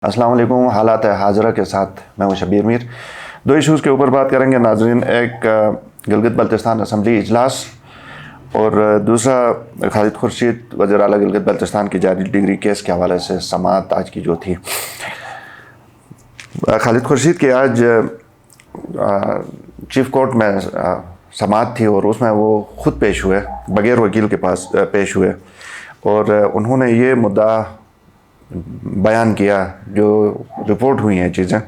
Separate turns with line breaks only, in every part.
अस्सलाम वालेकुम। हालात हाजरा के साथ मैं हूं शबीर मीर। दो इश्यूज़ के ऊपर बात करेंगे नाजरीन। एक गिलगित बल्तिस्तान असम्बली इजलास और दूसरा खालिद खुर्शीद वज़ीर आला गिलगित बल्तिस्तान की जारी डिग्री केस के हवाले से समाअत आज की जो थी। खालिद खुर्शीद की आज चीफ़ कोर्ट में समाअत थी और उसमें वो ख़ुद पेश हुए, बग़ैर वकील के पास पेश हुए और उन्होंने ये मुद्दा बयान किया जो रिपोर्ट हुई हैं चीज़ें।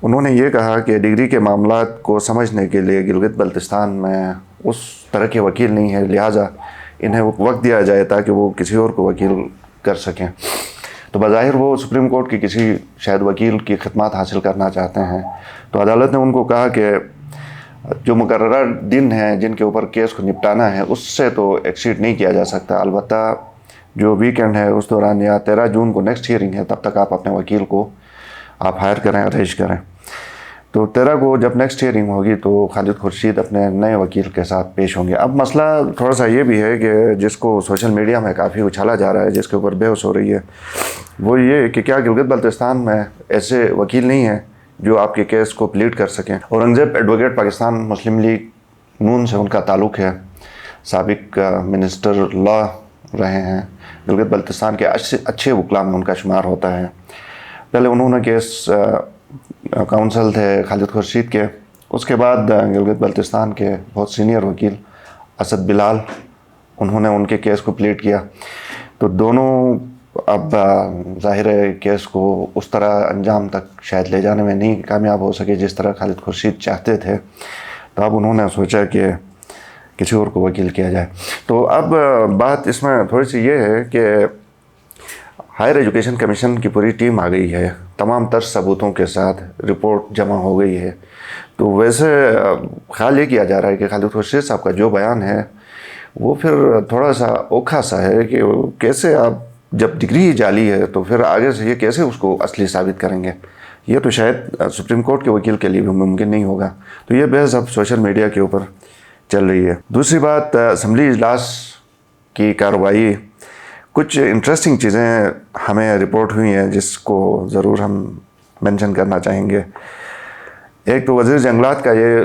उन्होंने ये कहा कि डिग्री के मामलात को समझने के लिए गिलगित बल्तिस्तान में उस तरह के वकील नहीं है, लिहाजा इन्हें वक्त दिया जाए ताकि वो किसी और को वकील कर सकें। तो बज़ाहिर वो सुप्रीम कोर्ट की किसी शायद वकील की खिदमत हासिल करना चाहते हैं। तो अदालत ने उनको कहा कि जो मुकर्ररा दिन हैं जिनके ऊपर केस को निपटाना है उससे तो एक्सीड नहीं किया जा सकता। अलबत्ता जो वीकेंड है उस दौरान या 13 जून को नेक्स्ट हियरिंग है, तब तक आप अपने वकील को आप हायर करें, अरेंज करें। तो 13 को जब नेक्स्ट हियरिंग होगी तो खालिद खुर्शीद अपने नए वकील के साथ पेश होंगे। अब मसला थोड़ा सा ये भी है कि जिसको सोशल मीडिया में काफ़ी उछाला जा रहा है, जिसके ऊपर बहस हो रही है, वो ये कि क्या गिलगित बल्तिस्तान में ऐसे वकील नहीं हैं जो आपके केस को प्लीड कर सकें। औरंगज़ेब एडवोकेट पाकिस्तान मुस्लिम लीग नून से उनका ताल्लुक़ है, साबिक मिनिस्टर लॉ रहे हैं, गिलगित बल्तिस्तान के अच्छे वकला में उनका शुमार होता है। पहले उन्होंने केस काउंसिल थे खालिद खुर्शीद के, उसके बाद गिलगित बल्तिस्तान के बहुत सीनियर वकील असद बिलाल, उन्होंने उनके केस को प्लीड किया। तो दोनों अब ज़ाहिर है केस को उस तरह अंजाम तक शायद ले जाने में नहीं कामयाब हो सके जिस तरह खालिद खुर्शीद चाहते थे। तो अब उन्होंने सोचा कि किसी और को वकील किया जाए। तो अब बात इसमें थोड़ी सी ये है कि हायर एजुकेशन कमीशन की पूरी टीम आ गई है, तमाम तर सबूतों के साथ रिपोर्ट जमा हो गई है। तो वैसे ख्याल ये किया जा रहा है कि खालिद खुर्शीद साहब का जो बयान है वो फिर थोड़ा सा ओखा सा है कि कैसे आप जब डिग्री ही जाली है तो फिर आगे से ये कैसे उसको असली साबित करेंगे। ये तो शायद सुप्रीम कोर्ट के वकील के लिए भी मुमकिन नहीं होगा। तो ये बहस अब सोशल मीडिया के ऊपर चल रही है। दूसरी बात, असम्बली इजलास की कार्रवाई, कुछ इंटरेस्टिंग चीज़ें हमें रिपोर्ट हुई हैं जिसको ज़रूर हम मेंशन करना चाहेंगे। एक तो वज़ीर जंगलात का ये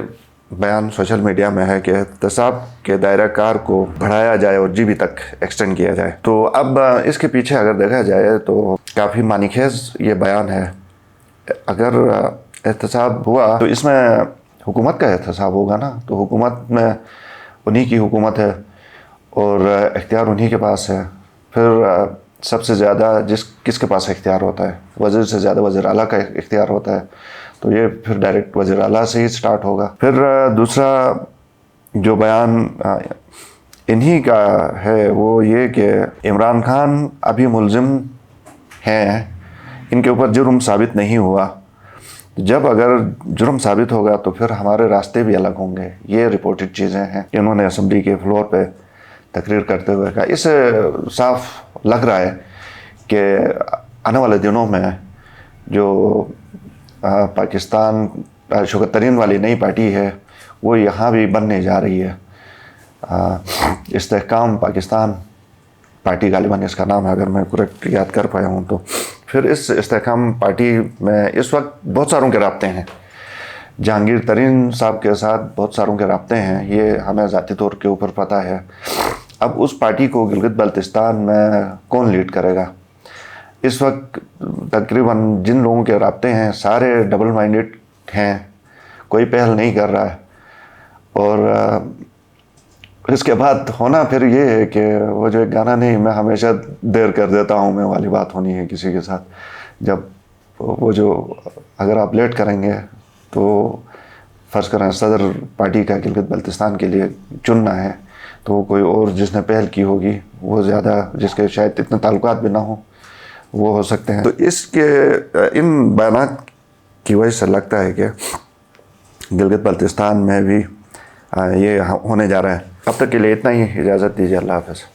बयान सोशल मीडिया में है कि एहतसाब के दायरा कार को बढ़ाया जाए और जीबी तक एक्सटेंड किया जाए। तो अब इसके पीछे अगर देखा जाए तो काफ़ी मानीखेज़ ये बयान है। अगर एहतसाब हुआ तो इसमें हुकूमत का एहतसाब होगा ना, तो हुकूमत में उन्हीं की हुकूमत है और इख्तियार उन्हीं के पास है। फिर सबसे ज़्यादा किसके पास इख्तियार होता है? वज़ीर से ज़्यादा वज़ीर आला का इख्तियार होता है। तो ये फिर डायरेक्ट वज़ीर आला से ही स्टार्ट होगा। फिर दूसरा जो बयान इन्हीं का है वो ये कि इमरान खान अभी मुल्ज़िम हैं, इनके ऊपर जुर्म साबित नहीं हुआ। जब अगर जुर्म साबित होगा तो फिर हमारे रास्ते भी अलग होंगे। ये रिपोर्टेड चीज़ें हैं इन्होंने असम्बली के फ्लोर पे तकरीर करते हुए कहा। इससे साफ लग रहा है कि आने वाले दिनों में जो पाकिस्तान शौकत तरीन वाली नई पार्टी है वो यहाँ भी बनने जा रही है। इस्तेहकाम पाकिस्तान पार्टी गालिबन इसका नाम है, अगर मैं करेक्ट याद कर पाया हूँ तो। फिर इस इस्तेहकाम पार्टी में इस वक्त बहुत सारों के राब्ते हैं, जहांगीर तरीन साहब के साथ बहुत सारों के राब्ते हैं, ये हमें ज़ाती तौर के ऊपर पता है। अब उस पार्टी को गिलगित बल्तिस्तान में कौन लीड करेगा? इस वक्त तकरीबन जिन लोगों के राब्ते हैं सारे डबल माइंडेड हैं, कोई पहल नहीं कर रहा है। और इसके बाद होना फिर ये है कि वो जो एक गाना नहीं, मैं हमेशा देर कर देता हूँ मैं वाली बात होनी है किसी के साथ। जब वो जो अगर आप लेट करेंगे तो फ़र्ज़ करें सदर पार्टी का गिलगित बल्तिस्तान के लिए चुनना है तो कोई और जिसने पहल की होगी, वो ज़्यादा जिसके शायद इतने ताल्लुकात भी ना हो, वो हो सकते हैं। तो इसके इन बयानात की वजह से लगता है कि गिलगित बल्तिस्तान में भी ये होने जा रहा है। अब तक के लिए इतना ही, इजाज़त दीजिए। अल्लाह हाफ़िज़।